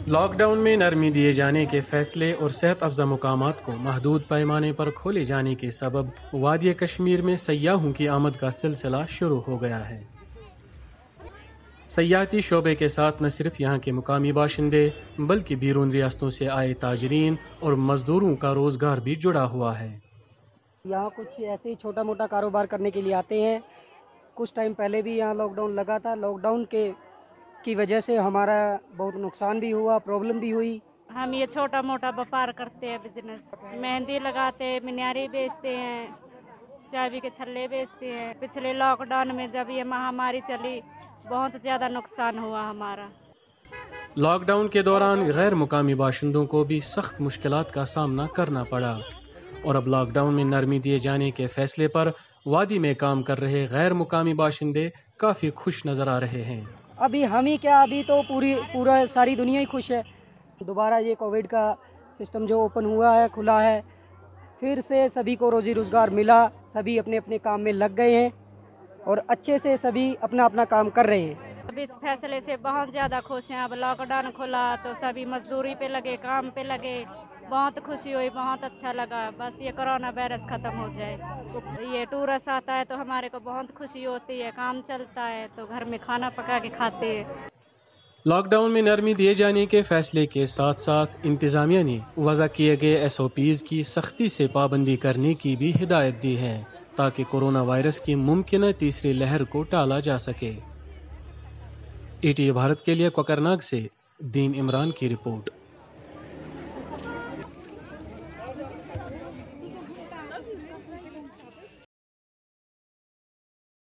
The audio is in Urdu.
لاک ڈاؤن میں نرمی دیے جانے کے فیصلے اور صحت افزا مقامات کو محدود پیمانے پر کھولے جانے کے سبب وادی کشمیر میں سیاحوں کی آمد کا سلسلہ شروع ہو گیا ہے۔ سیاحتی شعبے کے ساتھ نہ صرف یہاں کے مقامی باشندے بلکہ بیرون ریاستوں سے آئے تاجرین اور مزدوروں کا روزگار بھی جڑا ہوا ہے۔ یہاں کچھ ایسے ہی چھوٹا موٹا کاروبار کرنے کے لیے آتے ہیں۔ کچھ ٹائم پہلے بھی یہاں لاک ڈاؤن لگا تھا، لاک ڈاؤن کی وجہ سے ہمارا بہت نقصان بھی ہوا، پرابلم بھی ہوئی۔ ہم یہ چھوٹا موٹا وپار کرتے ہیں، بزنس، مہندی لگاتے ہیں، منیاری بیچتے ہیں، چابی کے چھلے بیچتے ہیں۔ پچھلے لاک ڈاؤن میں جب یہ مہاماری چلی بہت زیادہ نقصان ہوا ہمارا۔ لاک ڈاؤن کے دوران غیر مقامی باشندوں کو بھی سخت مشکلات کا سامنا کرنا پڑا، اور اب لاک ڈاؤن میں نرمی دیے جانے کے فیصلے پر وادی میں کام کر رہے غیر مقامی باشندے کافی خوش نظر آ رہے ہیں۔ ابھی ہم ہی کیا، ابھی تو پورا ساری دنیا ہی خوش ہے۔ دوبارہ یہ کووڈ کا سسٹم جو اوپن ہوا ہے، کھلا ہے، پھر سے سبھی کو روزی روزگار ملا، سبھی اپنے اپنے کام میں لگ گئے ہیں اور اچھے سے سبھی اپنا اپنا کام کر رہے ہیں۔ اب اس فیصلے سے بہت زیادہ خوش ہیں۔ اب لاک ڈاؤن کھلا تو سبھی مزدوری پہ لگے، کام پہ لگے، بہت خوشی ہوئی، بہت اچھا لگا۔ بس یہ کرونا وائرس ختم ہو جائے۔ یہ ٹورسٹ آتا ہے تو ہمارے کو بہت خوشی ہوتی ہے، کام چلتا ہے تو گھر میں کھانا پکا کے کھاتے ہیں۔ لاک ڈاؤن میں نرمی دیے جانے کے فیصلے کے ساتھ ساتھ انتظامیہ نے وضع کیے گئے SOPs کی سختی سے پابندی کرنے کی بھی ہدایت دی ہے تاکہ کورونا وائرس کی ممکنہ تیسری لہر کو ٹالا جا سکے۔ ETV بھارت کے لیے کوکرناگ سے دین عمران کی رپورٹ۔